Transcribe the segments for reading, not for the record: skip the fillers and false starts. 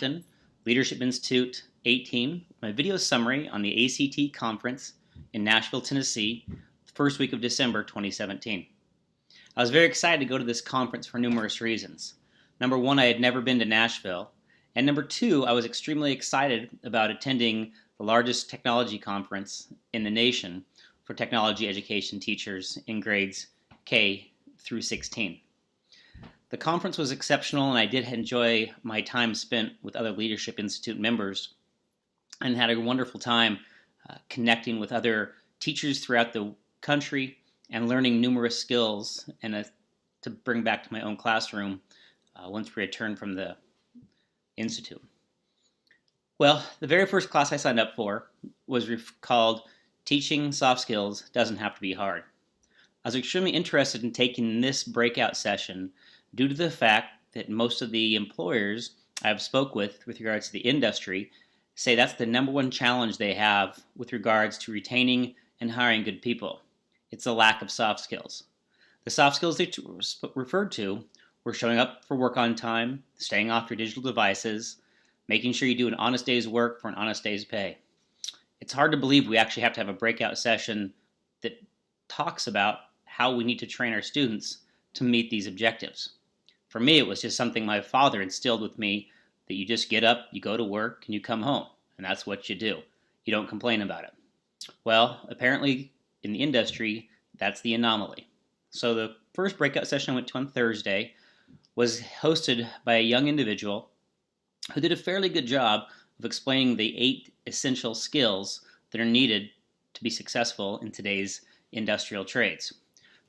Hampton, Leadership Institute 18, my video summary on the ACTE conference in Nashville, Tennessee, the first week of December 2017. I was very excited to go to this conference for numerous reasons. Number one, I had never been to Nashville, and number two, I was extremely excited about attending the largest technology conference in the nation for technology education teachers in grades K through 16. The conference was exceptional, and I did enjoy my time spent with other Leadership Institute members and had a wonderful time connecting with other teachers throughout the country and learning numerous skills and to bring back to my own classroom once we returned from the Institute. Well, the very first class I signed up for was called Teaching Soft Skills Doesn't Have to Be Hard. I was extremely interested in taking this breakout session due to the fact that most of the employers I've spoke with regards to the industry say that's the number one challenge they have with regards to retaining and hiring good people. It's a lack of soft skills. The soft skills they referred to were showing up for work on time, staying off your digital devices, making sure you do an honest day's work for an honest day's pay. It's hard to believe we actually have to have a breakout session that talks about how we need to train our students to meet these objectives. For me, it was just something my father instilled with me, that you just get up, you go to work, and you come home, and that's what you do. You don't complain about it. Well, apparently in the industry, that's the anomaly. So the first breakout session I went to on Thursday was hosted by a young individual who did a fairly good job of explaining the 8 essential skills that are needed to be successful in today's industrial trades.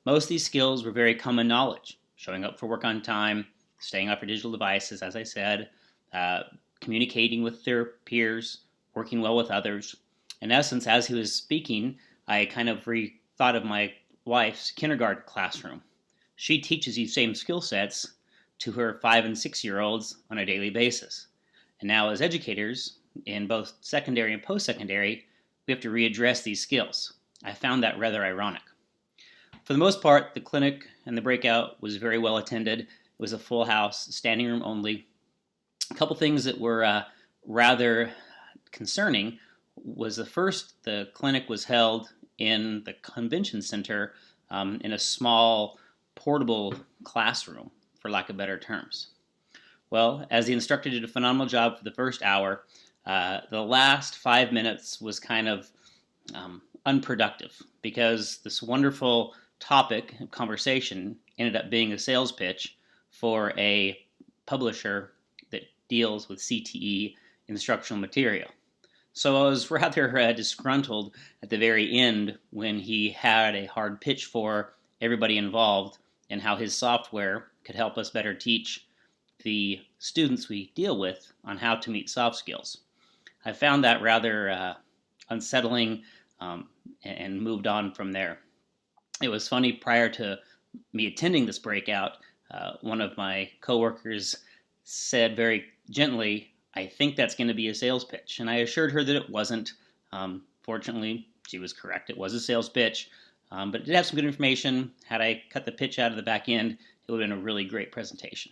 Most of these skills were very common knowledge: showing up for work on time, staying off your digital devices, as I said, communicating with their peers, working well with others. In essence, as he was speaking, I kind of thought of my wife's kindergarten classroom. She teaches these same skill sets to her 5- and 6-year-olds on a daily basis. And now as educators, in both secondary and post-secondary, we have to readdress these skills. I found that rather ironic. For the most part, the clinic and the breakout was very well attended. It was a full house, standing room only. A couple things that were rather concerning was the clinic was held in the convention center in a small portable classroom, for lack of better terms. Well, as the instructor did a phenomenal job for the first hour, the last 5 minutes was kind of unproductive, because this wonderful topic of conversation ended up being a sales pitch for a publisher that deals with CTE instructional material. So I was rather disgruntled at the very end when he had a hard pitch for everybody involved and how his software could help us better teach the students we deal with on how to meet soft skills. I found that rather unsettling and moved on from there. It was funny, prior to me attending this breakout, one of my coworkers said very gently, "I think that's going to be a sales pitch." And I assured her that it wasn't. Fortunately, she was correct. It was a sales pitch, but it did have some good information. Had I cut the pitch out of the back end, it would have been a really great presentation.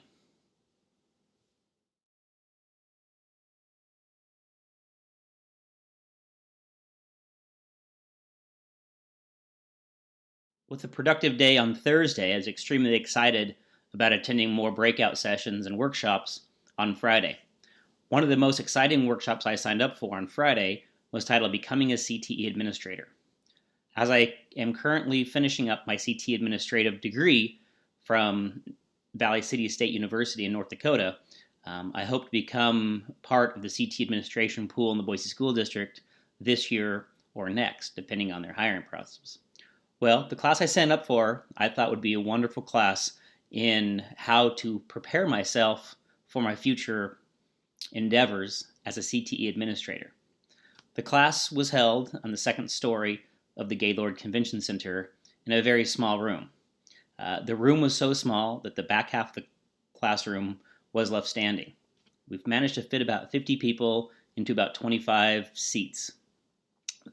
With a productive day on Thursday, I was extremely excited about attending more breakout sessions and workshops on Friday. One of the most exciting workshops I signed up for on Friday was titled Becoming a CTE Administrator. As I am currently finishing up my CTE administrative degree from Valley City State University in North Dakota, I hope to become part of the CTE administration pool in the Boise School District this year or next, depending on their hiring process. Well, the class I signed up for, I thought would be a wonderful class in how to prepare myself for my future endeavors as a CTE administrator. The class was held on the second story of the Gaylord Convention Center in a very small room. The room was so small that the back half of the classroom was left standing. We've managed to fit about 50 people into about 25 seats.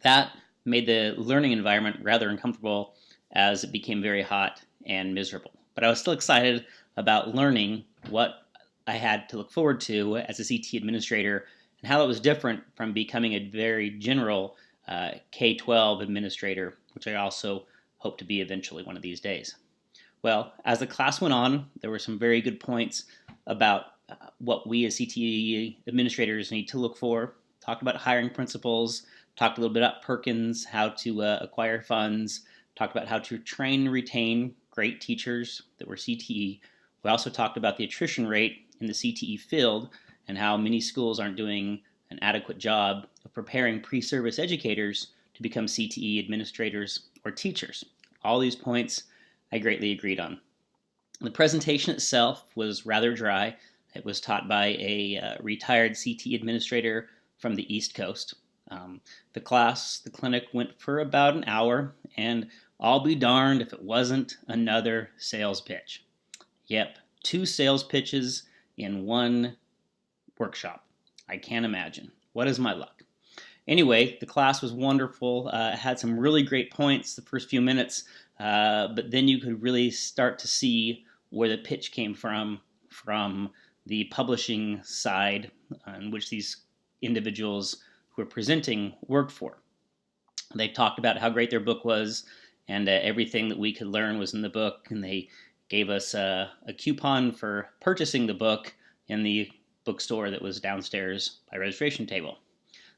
That made the learning environment rather uncomfortable, as it became very hot and miserable. But I was still excited about learning what I had to look forward to as a CTE administrator and how it was different from becoming a very general K-12 administrator, which I also hope to be eventually one of these days. Well, as the class went on, there were some very good points about what we as CTE administrators need to look for. Talked about hiring principles, talked a little bit about Perkins, how to acquire funds, talked about how to train and retain great teachers that were CTE. We also talked about the attrition rate in the CTE field and how many schools aren't doing an adequate job of preparing pre-service educators to become CTE administrators or teachers. All these points I greatly agreed on. The presentation itself was rather dry. It was taught by a retired CTE administrator from the East Coast. The clinic went for about an hour, and I'll be darned if it wasn't another sales pitch. Yep, 2 sales pitches in one workshop. I can't imagine. What is my luck? Anyway, the class was wonderful. It had some really great points the first few minutes, but then you could really start to see where the pitch came from the publishing side on which these individuals who were presenting worked for. They talked about how great their book was, and everything that we could learn was in the book, and they gave us a coupon for purchasing the book in the bookstore that was downstairs by registration table.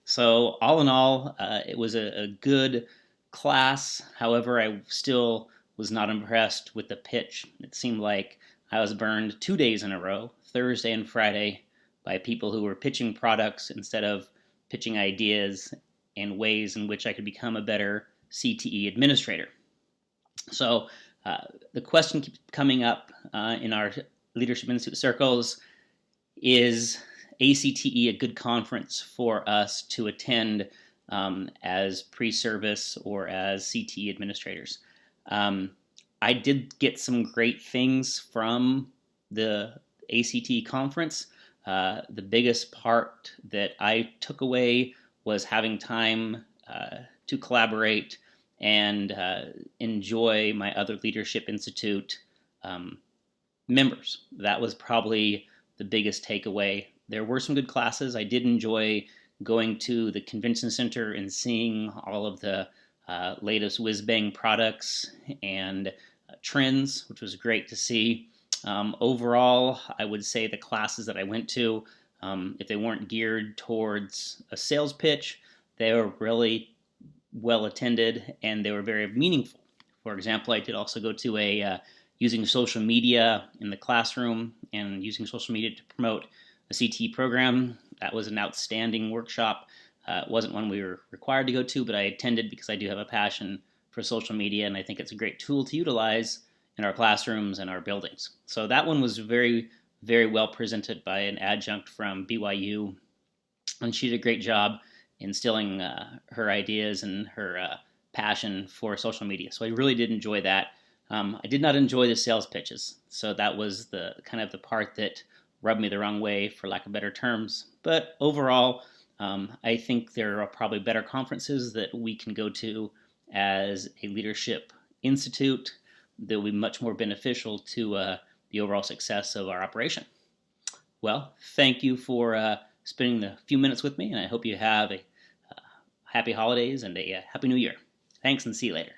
So all in all, it was a good class. However, I still was not impressed with the pitch. It seemed like I was burned 2 days in a row, Thursday and Friday, by people who were pitching products instead of pitching ideas and ways in which I could become a better CTE administrator. So the question keeps coming up in our Leadership Institute circles: is ACTE a good conference for us to attend as pre-service or as CTE administrators? I did get some great things from the ACTE conference. The biggest part that I took away was having time to collaborate and enjoy my other Leadership Institute members. That was probably the biggest takeaway. There were some good classes. I did enjoy going to the convention center and seeing all of the latest whiz-bang products and trends, which was great to see. Overall, I would say the classes that I went to, if they weren't geared towards a sales pitch, they were really well attended and they were very meaningful. For example, I did also go to a using social media in the classroom and using social media to promote a CTE program. That was an outstanding workshop. It wasn't one we were required to go to, but I attended because I do have a passion for social media, and I think it's a great tool to utilize in our classrooms and our buildings. So that one was very, very well presented by an adjunct from BYU, and she did a great job instilling her ideas and her passion for social media. So I really did enjoy that. I did not enjoy the sales pitches, so that was the kind of the part that rubbed me the wrong way, for lack of better terms. But overall, I think there are probably better conferences that we can go to as a Leadership Institute that will be much more beneficial to the overall success of our operation. Well, thank you for spending the few minutes with me, and I hope you have a happy holidays and a happy new year. Thanks, and see you later.